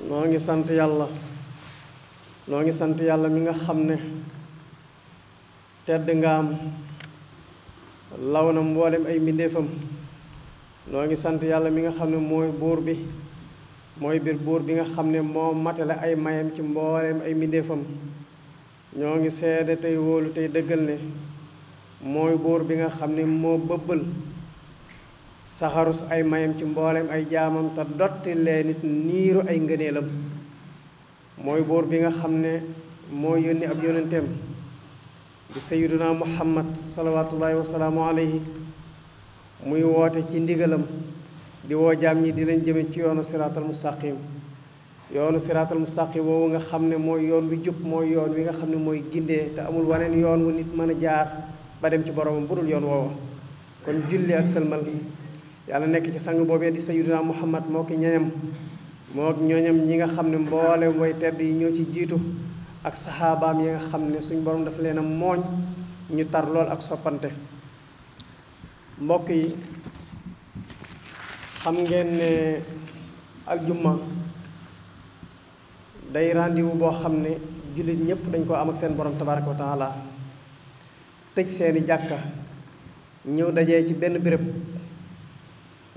noo ngi sant yàlla mi nga xam ne tedd nga am law na mboolem ay mbindéefam. noo ngi sant yàlla mi nga xam ne mooy buur bi nga xam ne moo matale ay mayam ci mboolem ay mbindéefam. ñoo ngi seede tey wóolu tey dëggal ne mooy buur bi nga xam ne moo bëbbal saxarus ay mayam ci mboolem ay jaamam te dotti lee nit niiru ay ngëneelam. mooy buur bi nga xam ne moo yónni ab yónnenteem di sayyiduna muhammad salawaatullaahi wasalaamu alayhi muy woote ci ndigalam di woo jaam ñi di leen jëme ci yoonu siraatal mustaqim. yoonu siraatal mustaqim woowu nga xam ne mooy yoon wi jub, mooy yoon wi nga xam ne mooy gindee te amul waneen yoon wu nit mën a jaar ba dem ci boromam bu dul yoon woowa. kon julli ak sëlmal yàlla nekk ci sang boobee di sayyiduna muhammad moo ki ñeñam moo ñooñam ñi nga xam ne mboolem way tedd yi ñoo ci jiitu ak saxaabaam yi nga xam ne suñ borom dafa leen a mooñ ñu tar lool ak soppante. mbokk yi, xam ngeen ne aljuma day rendez-vous boo xam ne jullit ñëpp dañ koo am ak seen borom tabaraka wa taala. tëj seeni jàkka ñëw dajee ci benn béréb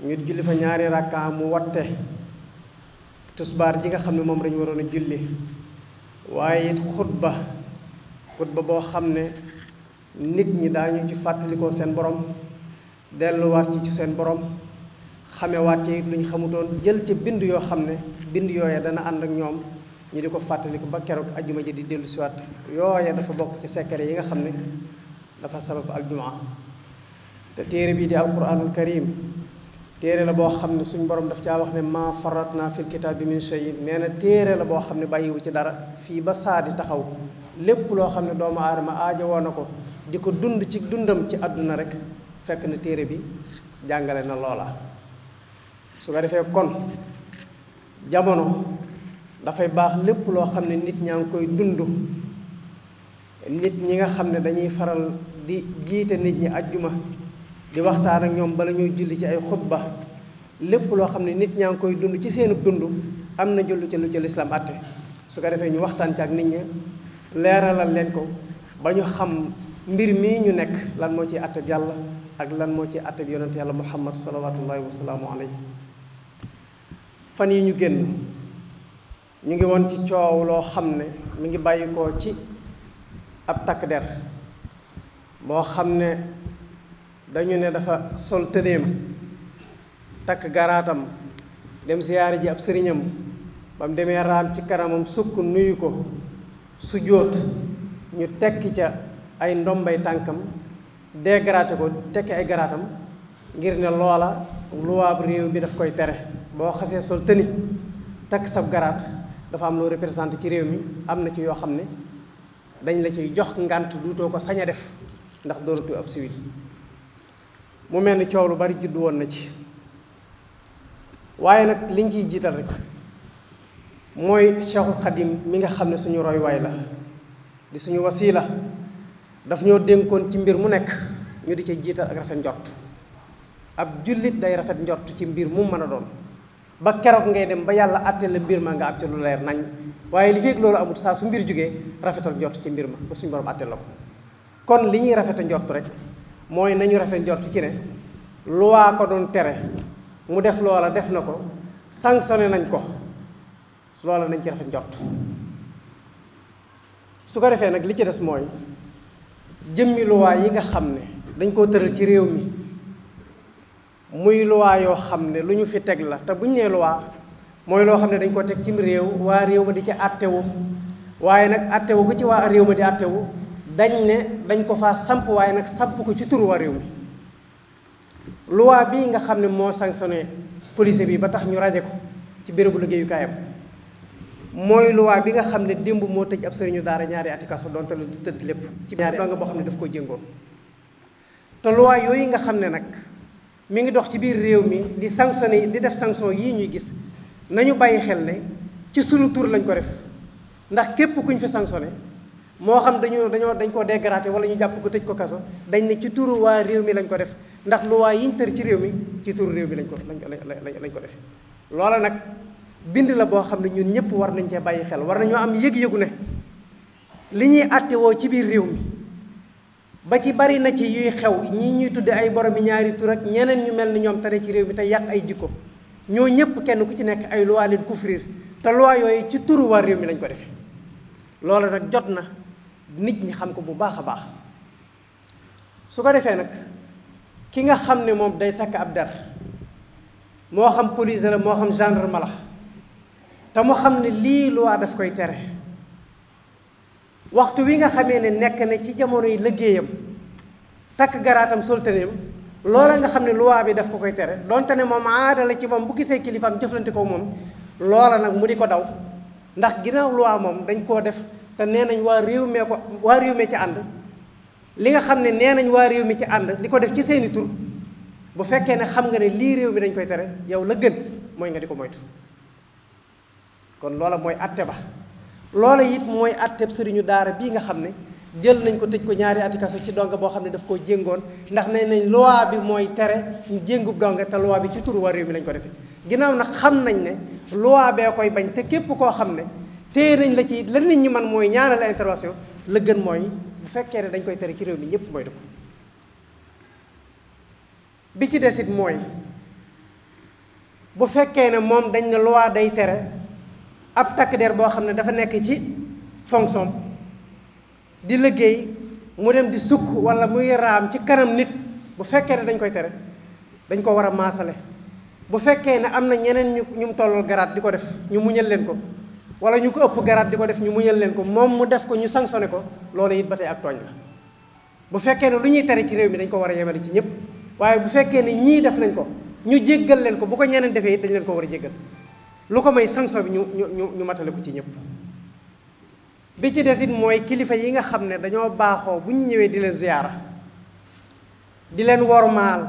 ñu julli fa ñaari rakka mu watte tusbaar ji nga xam ne moom lañu waroon a julli. waaye it xutba boo xam ne nit ñi daañu ci fàttalikoo seen borom, delluwaat ci seen borom, xamewaat ci it lu ñu xamutoon, jël ca bind yoo xam ne bind yooya dana ànd ak ñoom ñu di ko fàttaliku ba keroog ajjuma ji di dellu siwaat. yooya dafa bokk ci secret yi nga xam ne dafa sabab aljumaa. te téere bii di alquranul karim téere la boo xam ne suñ borom daf caa wax ne maa faratna fil kitaabi min shay. nee na téere la boo xam ne bàyyiwu ci dara fii ba saa di taxaw. lépp loo xam ne doomu aadama aajo woon na ko di ko dund ci dundam ci àdduna rek fekk na téere bi jàngale na loola. su ko defee kon jamono dafay baax lépp loo xam ne nit ñaa ngi koy dund. nit ñi nga xam ne dañuy faral di jiite nit ñi ajjuma di waxtaan ak ñoom bala ñuy julli ci ay xutba, lépp loo xam ne nit ñaa ngi koy dund ci seenu dund am na jullu ci lu ci lislaam àtte. su ko defee ñu waxtaan ci ak nit ñi leeralal leen ko ba ñu xam mbir mii ñu nekk lan moo ciy àtte bi yàlla ak lan moo ciy àtte bi yonent yàlla muhammad salawaatullaahi wa salaamu alayhi. fan yi ñu génn ñu ngi woon ci coow loo xam ne mi ngi bàyyi ko ci ab takk der boo xam ne dañu ne dafa sol tëneem takk garaatam dem siyaare ji ab sëriñam ba mu demee raam ci kanamam sukk nuyu ko su jóot ñu tekki ca ay ndombay tànkam dégraté ko tekki ay garaatam ngir ne loola luwaab réew mi daf koy tere. boo xasee sol tëni takk sab garaat dafa am loo représenté ci réew mi, am na ci yoo xam ne dañ la ciy jox ngànt duutoo ko sañ a def ndax doonatu ab civil. mu mel ni coow lu bari juddu woon na ci. waaye nag liñ ciy jiital rek mooy Cheikhul Khadim mi nga xam ne suñu roywaay la di suñu wasiila daf ñoo dénkoon ci mbir mu nekk ñu di ca jiital ak rafet njort. ab jullit day rafet njort ci mbir mu mën a doon ba keroog ngay dem ba yàlla àtte la mbir ma nga am ci lu leer nañ. waaye li fekk loolu amul saa su mbir jógee rafetal njort ci mbir ma ba suñu borom àtte la ko. kon li ñuy rafet njort rek mooy nañu rafet njort ci ne luwaa ko doon tere mu def loola def na ko, sanctionné nañ ko, loola nañ ci rafet njort. su ko defee nag li ci des mooy jëmmi luwaa yi nga xam ne dañ koo tëral ci réew mi muy luwaa yoo xam ne lu ñu fi teg la. te buñ nee luwaa mooy loo xam ne dañ ko teg cim réew, waa réew ma di ci àttewu. waaye nag àttewu ko ci waa réew ma di àttewu dañ ne dañ ko faa samp, waaye nag samp ko ci turu waa réew mi. loi bii nga xam ne moo sanctionné police bi ba tax ñu raje ko ci bérébu liggéeyukaayam mooy loi bi nga xam ne démb moo tëj ab sëriñu daara ñaari ati kaso donte lu du tëdd lépp ci ñaari nga boo xam ne daf koo jéngoon. te loi yooyu nga xam ne nag mi ngi dox ci biir réew mi di sanctionné di def sanction yii ñuy gis, nañu bàyyi xel ne ci sunu tur lañ ko def. ndax képp kuñ fi sanctionné moo xam dañ koo dégradé wala ñu jàpp ko tëj ko kaso, dañ ne ci turu waa réew mi lañ ko def. ndax loi yiñ tër ci réew mi ci turu réew mi lañ ko def. loola nag bind la boo xam ne ñun ñëpp war nañ cee bàyyi xel war nañoo am yëg-yëgu ne li ñuy àttewoo ci biir réew mi ba ci bari na ci yuy xew ñii ñuy tudde ay borom yi ñaari tur ak ñeneen ñu mel ni ñoom tane ci réew mi te yàq ay jikko ñoo ñëpp kenn ku ci nekk ay loi leen couvrir te loi yooyu ci turu waa réew mi lañ ko defee loolu nag jot na nit ñi xam ko bu baax a baax su ko defee nag ki nga xam ne moom day takk ab der moo xam police la moo xam gendarme la te mu xam ne lii loi daf koy tere waxtu wi nga xamee ne nekk na ci jamono yi liggéeyam takk garaatam soltaneem loola nga xam ne loi bi daf ko koy tere donte ne moom aada la ci moom bu gisee kilifaam jëflante ko moom loola nag mu di ko daw ndax ginnaaw loi moom dañ koo def te nee nañ waa réew mee ci ànd li nga xam ne nee nañ waa réew mi ci ànd di ko def ci seeni tur bu fekkee ne xam nga ne lii réew mi dañ koy tere yow la gën mooy nga di ko moytu kon loola mooy atte ba loola it mooy atteb sëriñu daara bii nga xam ne jël nañ ko tëj ko ñaari ati kaso ci donga boo xam ne daf koo jéngoon ndax nee nañ loi bi mooy tere ñu jéngub donga te loi bi ci turu waa réew mi lañ ko defee ginnaaw nag xam nañ ne loi bee koy bañ te képp koo xam ne téye nañ la ci lan nit ñi man mooy ñaanal intervention la gën mooy bu fekkee ne dañ koy tere ci réew mi ñëpp moytu ko bi ci desit mooy bu fekkee ne moom dañ ne loi day tere ab takk der boo xam ne dafa nekk ci fonction di liggéey mu dem di sukk wala muy raam ci kanam nit bu fekkee ne dañ koy tere dañ ko war a maasale bu fekkee ne am na ñeneen ñu mu tollal garaat di ko def ñu muñal leen ko wala ñu ko ëpp garaat di ko def ñu muñal leen ko moom mu def ko ñu sanctionné ko loolu it ba tey ak tooñ la bu fekkee ne lu ñuy tere ci réew mi dañ ko war a yemale ci ñëpp waaye bu fekkee ne ñii def nañ ko ñu jéggal leen ko bu ko ñeneen defee it dañ leen ko war a jéggal lu ko may sanction bi ñu matale ko ci ñëpp bi ci des it mooy kilifa yi nga xam ne dañoo baaxoo bu ñu ñëwee di leen ziyaara di leen wormaal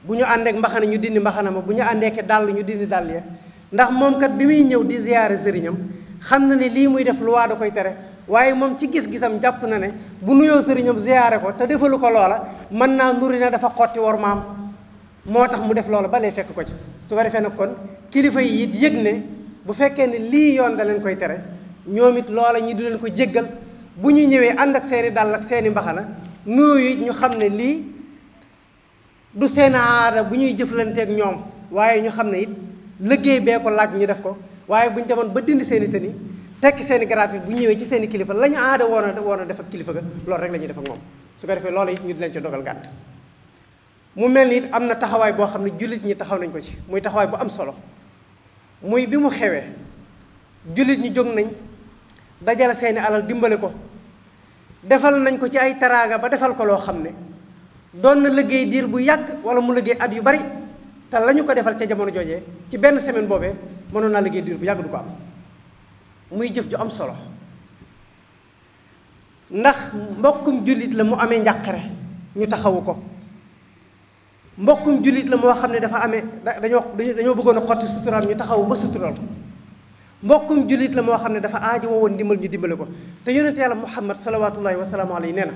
bu ñu àndeek mbaxana ñu dindi mbaxana ma bu ñu àndeeke dàll ñu dindi dàll ya ndax moom kat bi muy ñëw di ziyaara sëriñam xam na ne lii muy def loi da koy tere waaye moom ci gis-gisam jàpp na ne bu nuyoo sëriñam ziyaare ko te defalu ko loola mën naa nuri na dafa xotti wormaam moo tax mu def loola ba lay fekk ko ci su ko defee nag kon kilifa yi it yëg ne bu fekkee ne lii yoon da leen koy tere ñoom it loola ñi du leen ko jéggal bu ñu ñëwee ànd ak seeni dàll ak seeni mbaxana nuyu it ñu xam ne lii du seen aada bu ñuy jëflanteeg ñoom waaye ñu xam ne it liggéey bee ko laaj ñu def ko waaye bu ñu demoon ba dindi seeni tëni tekki seeni garaat bu ñëwee ci seeni kilifa la ñu aada woon a def ak kilifa ga loolu rek la ñuy def ak moom su ko defee loola it ñu di leen ci dogal gàtt mu mel ni it am na taxawaay boo xam ne jullit ñi taxaw nañ ko ci muy taxawaay bu am solo muy bi mu xewee jullit ñi jóg nañ dajale seeni alal dimbale ko defal nañ ko ci ay teraanga ba defal ko loo xam ne doon na liggéey diir bu yàgg wala mu liggéey at yu bari te la ñu ko defal ca jamono joojee ci benn semaine boobee mënoon naa liggéey diir bu yàgg du ko am muy jëf ju am solo ndax mbokkum jullit la mu amee njàqare ñu taxawu ko mbokkum jullit la moo xam ne dafa amee dañoo bëggoon a xotti suturaam ñu taxawu ba suturaal ko mbokkum jullit la moo xam ne dafa aajo woon ndimbal ñu dimbale ko te yonent yàlla muhammad salawatullahi wa salaamu alayhi nee na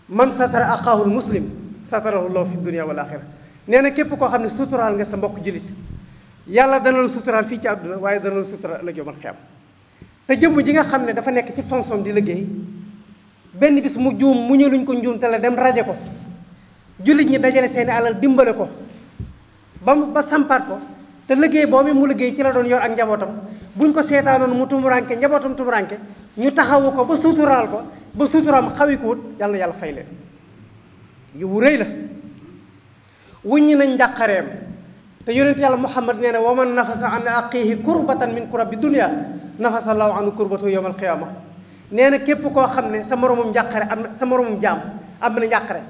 man satara aqaahul muslim satarahu llahu fi dunia wal axira nee na képp koo xam ne suturaal nga sa mbokk jullit yàlla dana la suturaal fii ci àdduna waaye dana la suturaal ëllëg yawmal qiyaama te jëmm ji nga xam ne dafa nekk ci fonction di liggéey benn bis mu juum mu ñu luñ ko njuum te la dem raje ko jullit ñi dajale seeni alal dimbale ko ba sampaat ko te liggéey boobu mu liggéey ci la doon yor ak njabootam buñ ko seetaanoon mu tumuranke njabootam tumuranke ñu taxawu ko ba suturaal ko ba suturaam xawi ko wut yàlla na yàlla fay leen yu rëy la wuññi nañ njàqareem te yonent yàlla muhammad nee na wa man nafasa an aqihi kurbatan min kurabi dunya nafasa allahu anhu kurbatu yawm alqiyama nee na képp koo xam ne sa moromum njàqare am na sa moromum jaam am na njàqare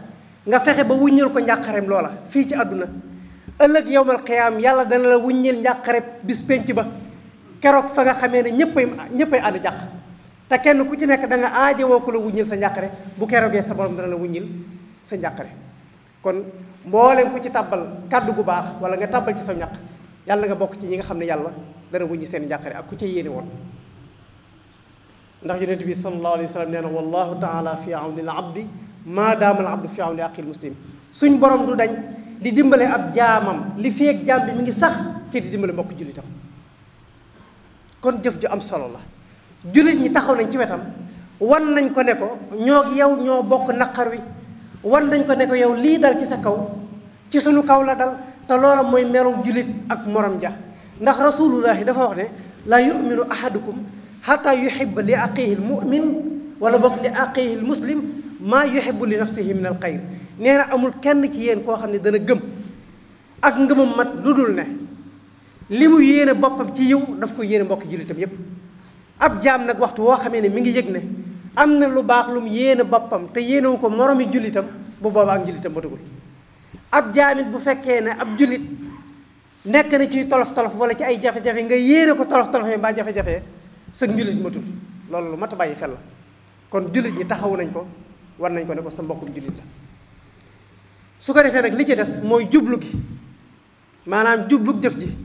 nga fexe ba wuññal ko njàqareem loola fii ci àdduna ëllëg yawmal qiyaam yàlla dana la wuññil njàqare bis penc ba keroog fa nga xamee ne ñëppay ànd jàq te kenn ku ci nekk da nga aajowoo ko la wuññil sa njàqare bu keroogee sa borom dana la wuññil sa njàqare kon mboolem ku ci tàbbal kàddu gu baax wala nga tàbbal ci sa ñaq yàlla nga bokk ci ñi nga xam ne yàlla dana wuññi seen njàqare ak ku ca yéene woon ndax yonent bi sallallahu alayhi wa sallam nee na wallahu taala fi awni al abdi maa daama al abdu fi awni aqil muslim suñ borom du dañ di dimbale ab jaamam li feek jaam bi mi ngi sax ci di dimbale mbokk jullitam kon jëf ju am solo la. jullit ñi taxaw nañ ci wetam wan nañ ko ne ko ñoo yow ñoo bokk naqar wi, wan nañ ko ne ko yow lii dal ci sa kaw ci sunu kaw la dal, te loola mooy meru jullit ak morom ja. ndax rasulullahi dafa wax ne laa yuminu ahadukum xataa yuhibba li aqihi lmumin wala bokk li aqihi lmuslim maa yuhibbu li nafsihi min al xayr. nee na amul kenn ci yéen koo xam ne dana gëm ak ngëmam mat lu dul ne li mu yéene boppam ci yiw daf ko yéene mbokki jullitam yépp. ab jaam nag waxtu woo xamee ne mi ngi yëg ne am na lu baax lu mu yéene boppam te yéenewu ko moromi jullitam, bu boobaa ak jullitam matugul. ab jaamit bu fekkee ne ab jullit nekk na ci tolof-tolof wala ci ay jafe-jafe nga yéene ko tolof-tolof yi mbaa jafe-jafe sa njullit matul. loolu lu mat a bàyyi xel la. kon jullit ñi taxawu nañ ko, war nañ ko ne ko sa mbokkum jullit la. su ko defee nag li ci des mooy jublu gi, maanaam jublu jëf ji.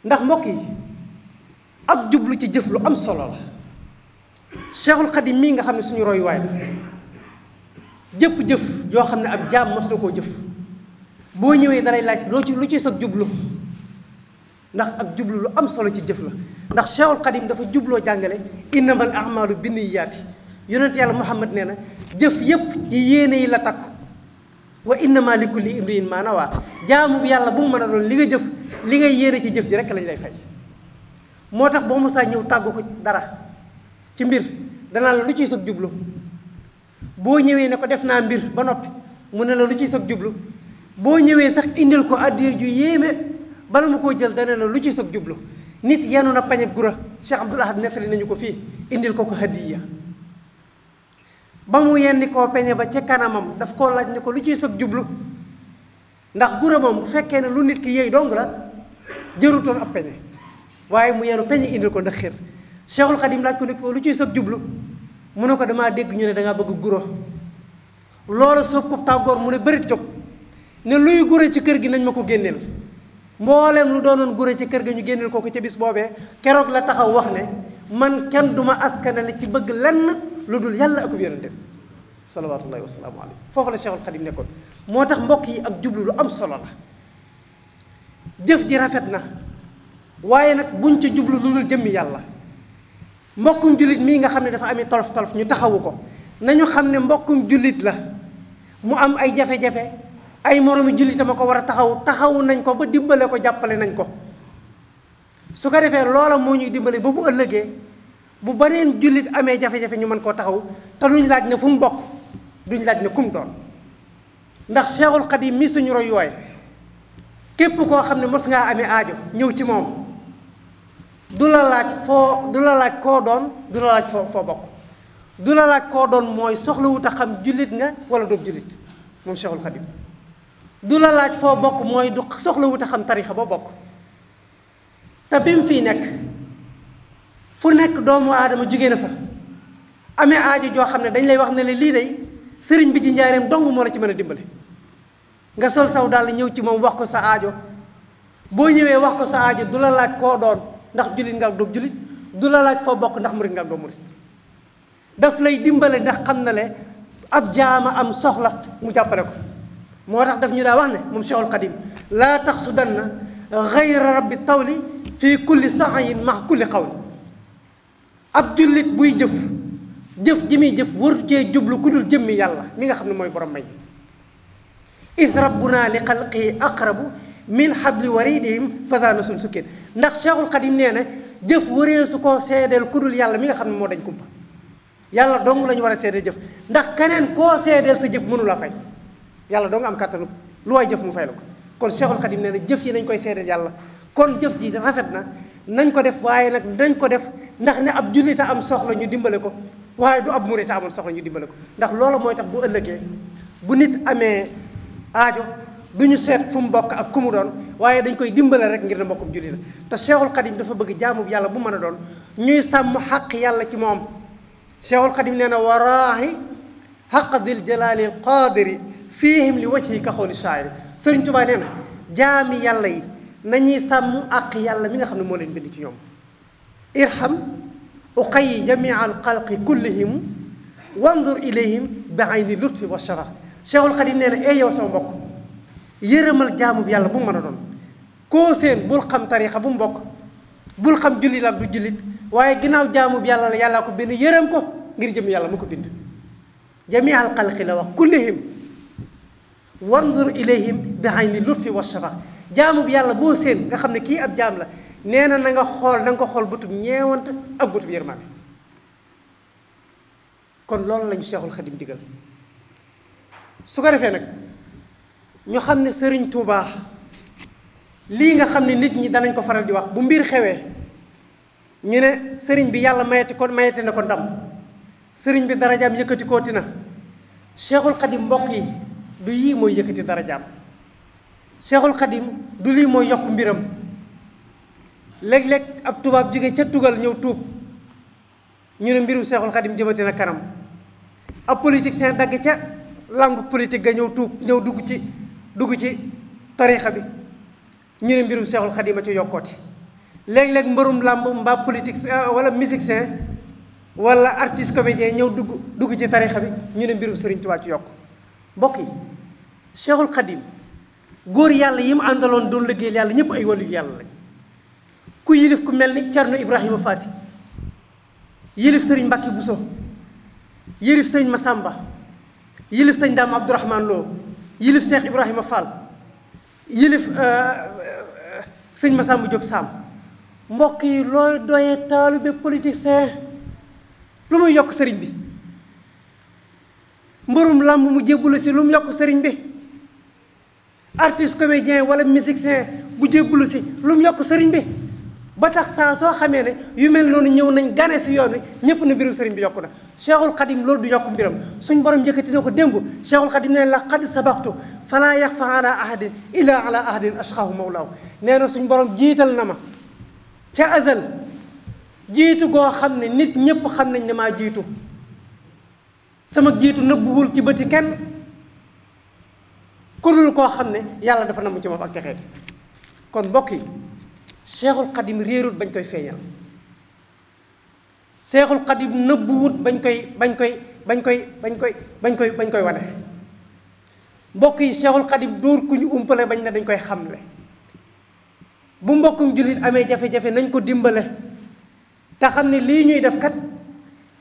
ndax mbokk yi ak jublu ci jëf lu am solo la. Cheikhul Khadim mii nga xam ne suñu royuwaay la, jëpp jëf joo xam ne ab jaam mos na koo jëf boo ñëwee dalay laaj lu ci sag jublu, ndax ak jublu lu am solo ci jëf la. ndax Cheikhul Khadim dafa jubloo jàngale innamal a'malu binniyaati. yonent yàlla Muhammad nee na jëf yépp ci yéene yi la takku. wa innama li kulli imriin maa nawaa. jaamu bi yàlla bu mu mën a doon li nga jëf li ngay yéene ci jëf ji rekk lañ lay fay. moo tax boo mosaa ñëw tàggu ko dara ci mbir danaa la lu ciy sag jublu. boo ñëwee ne ko def naa mbir ba noppi mu ne la lu ciy sag jublu. boo ñëwee sax indil ko addiya ju yéeme bala mu koo jël dana la lu ci sag jublu. nit yenu na pañeb gura, Cheikh Abdoul Ahad nettali nañu ko fii, indil ko hadiya. ba mu yenni koo peñe ba ca kanamam daf koo laaj ne ko lu ciy sag jublu, ndax gura moom bu fekkee ne lu nit ki yëy dong la jërutoon ab peñe, waaye mu yenu peñe indil ko ndax xir. Cheikhul Khadim laaj ko ne ko lu ciy sag jublu, mu ne ko damaa dégg ñu ne dangaa bëgg guro. loolu soog ko tàggoor mu ne bërit jóg ne luy gure ci kër gi nañ ma ko génneel. mboolem lu doonoon gure ci kër gi ñu génneel ko ca bis boobee. keroog la taxaw wax ne man kenn duma askanale ci bëgg lenn lu dul yàlla ak yonente bi salawaatullahi wa salaamu alayhi. foofu la Cheikhul Khadim nekkoon. moo tax mbokk yi ak jublu lu am solo la. jëf ji rafet na waaye nag buñ ca jublu lu dul jëmmi yàlla. mbokkum jullit mii nga xam ne dafa amee tolof-tolof ñu taxawu ko, nañu xam ne mbokkum jullit la mu am ay jafe-jafe, ay moromi jullitam a ko war a taxawu nañ ko ba dimbale ko, jàppale nañ ko. su ko defee loola moo ñuy dimbale ba bu ëllëgee bu beneen jullit amee jafe-jafe ñu mën koo taxaw te duñ laaj ne fu mu bokk, duñ laaj ne kum doon. ndax Cheikhul Khadim mi suñu royuwaay képp koo xam ne mos ngaa amee aajo ñëw ci moom du la laaj koo doon, du la laaj foo bokk, du la laaj koo doon mooy soxlawut a xam jullit nga wala doob jullit. moom Cheikhul Khadim du la laaj foo bokk mooy du soxlawut a xam tarixa ba bokk. te bi mu fii nekk fu nekk doomu aadama jóge na fa amee aajo joo xam ne dañ lay wax ne la lii day sëriñ bi ci njaareem dong moo la ci mën a dimbale. nga sol saw daal ñëw ci moom wax ko sa aajo. boo ñëwee wax ko sa aajo du la laaj koo doon ndax jullit nga ak doob jullit, du la laaj foo bokk ndax murit nga ak doob murit. daf lay dimbale ndax xam na le ab jaama am soxla mu jàppale ko. moo tax daf ñu daa wax ne moom Cheikhul Khadim laa taxsudanna gayra rabbi tawli fii kulli sa'yin ma kulli qawli. ab jullit buy jëf ji muy jëf waru cee jublu ku dul jëmmi yàlla mi nga xam ne mooy borom may. id rabbuna li xalqihi aqrabu min habli waridihim fasana suñ sukkeen. ndax Cheikhul Khadim nee na jëf waree su koo seedeel ku dul yàlla mi nga xam ne moo dañ kumpa. yàlla dong lañu war a seedeel jëf, ndax keneen koo seedeel sa jëf mënu la fay. yàlla dong am kàttanu lu waay jëf mu fay la ko. kon Cheikhul Khadim nee na jëf yi nañ koy seedeel yàlla. kon jëf ji rafet na nañ ko def, waaye nag nañ ko def ndax ne ab jullita am soxla ñu dimbale ko, waaye du ab murita amoon soxla ñu dimbale ko. ndax loolu mooy tax bu ëllëgee bu nit amee aajo du ñu seet fu mu bokk ak ku mu doon, waaye dañ koy dimbale rek ngir ne mbokkum julli la. te Cheikhul Khadim dafa bëgg jaamu yàlla bu mën a doon ñuy sàmm xaq yàlla ci moom. Cheikhul Khadim nee na waraahi xaq dil jalaali qaadiri fiihim li wajhi ka xooli shaa'iri. Sëriñ Tuubaa nee na jaami yàlla yi nañuy sàmm àq yàlla mi nga xam ne moo leen bind ci ñoom. irham uqayyi jamia al xalqi kullihim wandur ilayhim bi ayni lutfi wa shafaq. Cheikhul Khadim nee na yow sama mbokk yërëmal jaamu yàlla bu mu mën a doon koo seen bul xam tarixa bu mu bokk, bul xam jullit ak du jullit waaye ginnaaw jaamu bi yàlla la yàllaa ko bind yërëm ko ngir jëm yàlla mu ko bind jamial xalqi la wax kullihim wandur ilayhim bi ayni lutfi wa shafaq jaamu bi yàlla boo seen nga xam ne kii ab jaam la nee na nga xool na nga ko xool bëtub ñeewant ak bëtub yërmaande kon loolu lañu Seexul Xadim digal su ko defee nag ñu xam ne Sëriñ Tuubaa lii nga xam ne nit ñi danañ ko faral di wax bu mbir xewee ñu ne sëriñ bi yàlla mayete na ko ndam sëriñ bi darajaam yëkkati kooti na Seexul Xadim mbokk yi du yii mooy yëkkati darajaam Seexul Xadim du lii mooy yokk mbiram léeg-léeg ab tubaab jóge ca tugal ñëw tuub ñu ne mbirum Seexul Xadim jëmati na kanam ab politicien dagg ca langue politique ga ñëw tuub ñëw dugg ci tariixa bi ñu ne mbirum Seexul Xadim a ci yokkooti léeg-léeg mbërum làmb mbaa politique wala musicien wala artiste comédien ñëw dugg ci tariixa bi ñu ne mbirum Sëriñ Tuubaa ci yokk mbokk yi Seexul Xadim góor yàlla yi mu àndaloon doon liggéeyal yàlla ñëpp ay wàllu yàlla lañ ku yilif ku mel ni Cerno Ibrahima Faati yilif sëriñ Mbàkke Buso yilif sëriñ Masamba yilif sëriñ Daam Abdourahman Lo yilif Cheikh Ibrahima Fall yilif sëriñ Masamba Diop Sam mbokk yi looy doyee taalibe politicien lu muy yokk sëriñ bi mbërum làmb mu jébbulu si lu mu yokk sëriñ bi artiste comédien wala musicien bu jébbulu si lu mu yokk sëriñ bi ba tax saa soo xamee ne yu mel noonu ñëw nañ gane si yoon wi ñëpp na mbirum sëriñ bi yokku na Cheikhul Khadim loolu du yokk mbiram suñ borom njëkkati na ko démb Cheikhul Khadim ne la qad sabaqtu fala yaxfa ala ahadin illa ala ahadin ashqahu mawlaahu nee na suñ borom jiital na ma ca azal jiitu goo xam ne nit ñëpp xam nañ ne maa jiitu sama jiitu nëbbuwul ci bëti kenn ku dul koo xam ne yàlla dafa namm ci moom ak texeeti kon mbokk yi Seexul Xadim réerut bañ koy feeñal Seexul Xadim nëbbuwut bañ koy wane mbokk yi Seexul Xadim dóor ku ñu umpale bañ ne dañ koy xamle bu mbokkum jullit amee jafe-jafe nañ ko dimbale te xam ne lii ñuy def kat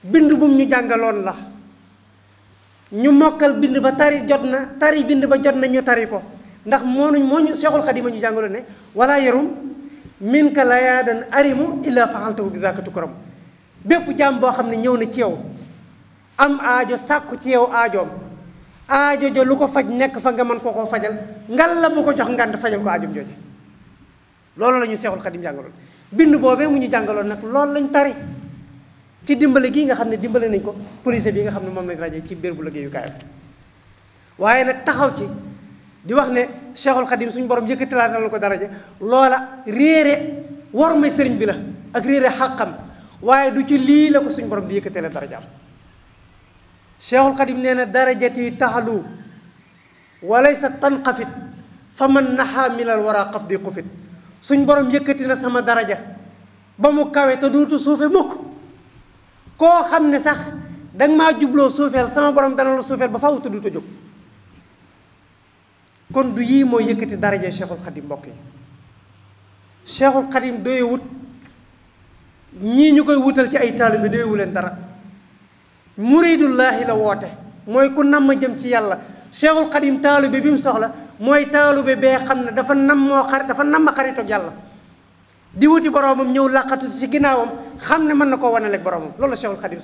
bind bum ñu jàngaloon la ñu mokkal bind ba tari jot na tari bind ba jot na ñu tari ko ndax moo ñu Seexul Xadim a ñu jàngaloon ne wala yarum min ka layaadan arimu illa faxaltahu bi zaaka tukram bépp jaam boo xam ne ñëw na ci yow am aajo sàkku ci yow aajoom aajo jo lu ko faj nekk fa nga mën koo koo fajal ngal la bu ko jox ngànt fajal ko aajoom jooje loolu la ñu Seexul Xadim jàngaloon bind boobee mu ñu jàngaloon nag loolu lañ tari ci dimbale gii nga xam ne dimbale nañ ko police bi nga xam ne moom lañ raje ci bér bu liggéeyukaayam waaye nag taxaw ci di wax ne Cheikhul Khadim suñu borom yëkkatilaatal na ko daraja loola réere war may sëriñ bi la ak réere xàqam waaye du ci lii la ko suñu borom di yëkkatale darajaam Cheikhul Khadim nee na darajati taxalu walaysa tanqafit fa man naxaa minal wara xaf di xufit suñ borom yëkkati na sama daraja ba mu kawe te duutu suufe mukk koo xam ne sax danga maa jubloo suufeel sama borom dana la suufeel ba faaw te duutu jóg kon du yii mooy yëkkati daraja Cheikhul Khadim mbokk yi Cheikhul Khadim doye wut ñii ñu koy wutal ci ay taalibe doyewu leen dara muridullaahi la woote mooy ku nam ma jëm ci yàlla Cheikhul Khadim taalibe bi mu soxla mooy taalibe bee xam ne dafa nam ma xaritoog yàlla di wuti boroomam ñëw làqatu si ci ginnaawam xam ne mën na koo wanaleeg boroomam loolu la Cheikhul Khadim